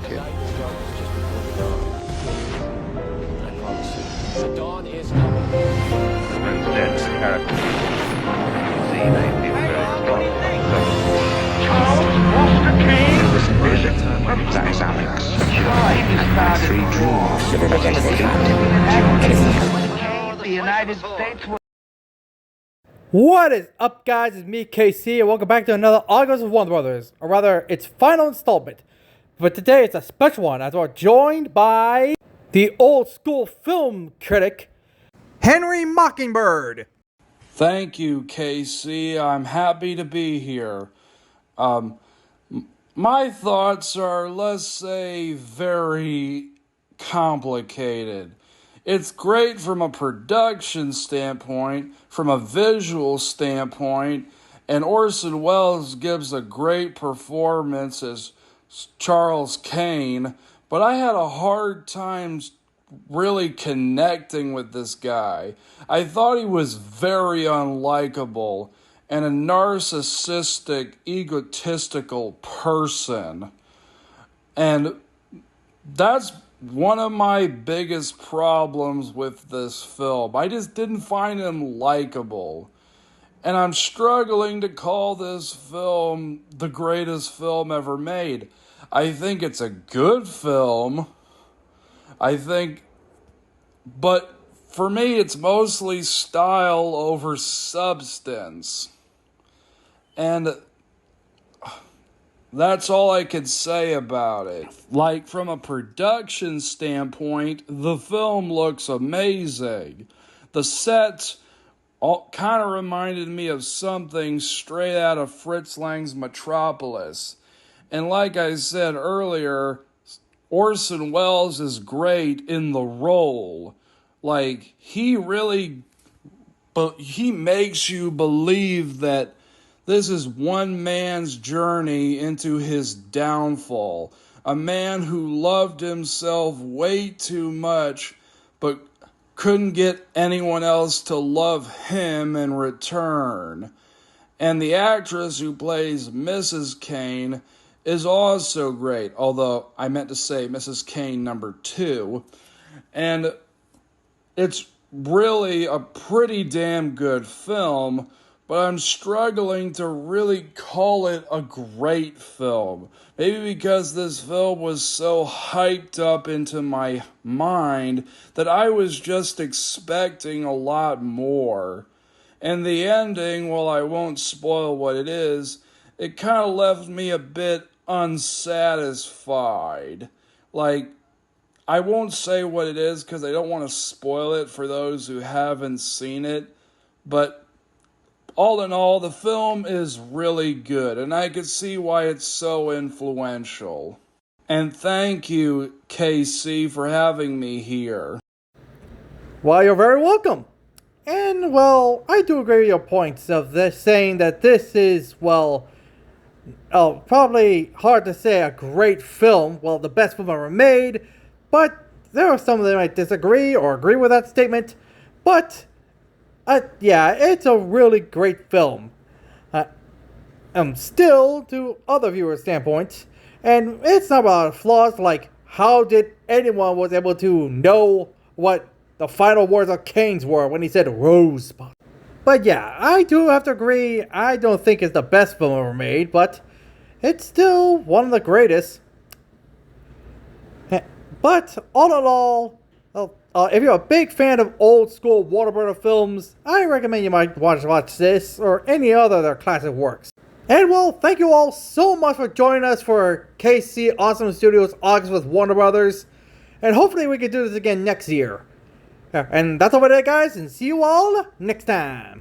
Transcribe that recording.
kid. The dawn is coming. Instead, character. See, they that is Alex. And three dreams. The United States will. What is up, guys? It's me, KC, and welcome back to another August of Warner Brothers, or rather, its final installment. But today it's a special one, as we're joined by the old school film critic, Henry Mockingbird. Thank you, KC. I'm happy to be here. My thoughts are, let's say, very complicated. It's great from a production standpoint, from a visual standpoint, and Orson Welles gives a great performance as Charles Kane, but I had a hard time really connecting with this guy. I thought he was very unlikable and a narcissistic, egotistical person. And that's one of my biggest problems with this film. I just didn't find him likable. And I'm struggling to call this film the greatest film ever made. I think it's a good film. But for me, it's mostly style over substance. And that's all I could say about it. Like, from a production standpoint, the film looks amazing. The sets kind of reminded me of something straight out of Fritz Lang's Metropolis. And like I said earlier, Orson Welles is great in the role. Like, he makes you believe that this is one man's journey into his downfall. A man who loved himself way too much, but couldn't get anyone else to love him in return. And the actress who plays Mrs. Kane is also great, although I meant to say Mrs. Kane number 2. And it's really a pretty damn good film, but I'm struggling to really call it a great film. Maybe because this film was so hyped up into my mind that I was just expecting a lot more. And the ending, well, I won't spoil what it is, it kind of left me a bit unsatisfied. Like, I won't say what it is because I don't want to spoil it for those who haven't seen it, but all in all, the film is really good, and I can see why it's so influential. And thank you, KC, for having me here. Well, you're very welcome. And, well, I do agree with your points of this, saying that this is, well, probably hard to say a great film, well, the best film ever made, but there are some that might disagree or agree with that statement, but yeah, it's a really great film. Still, to other viewers' standpoints, and it's not about flaws like how did anyone was able to know what the final words of Kane's were when he said Rosebud. But yeah, I do have to agree, I don't think it's the best film ever made, but it's still one of the greatest. But all in all, if you're a big fan of old school Warner Brothers films, I recommend you might watch this or any other of their classic works. And well, thank you all so much for joining us for KC Awesome Studios August with Warner Brothers. And hopefully we can do this again next year. And that's all for today, guys, and see you all next time.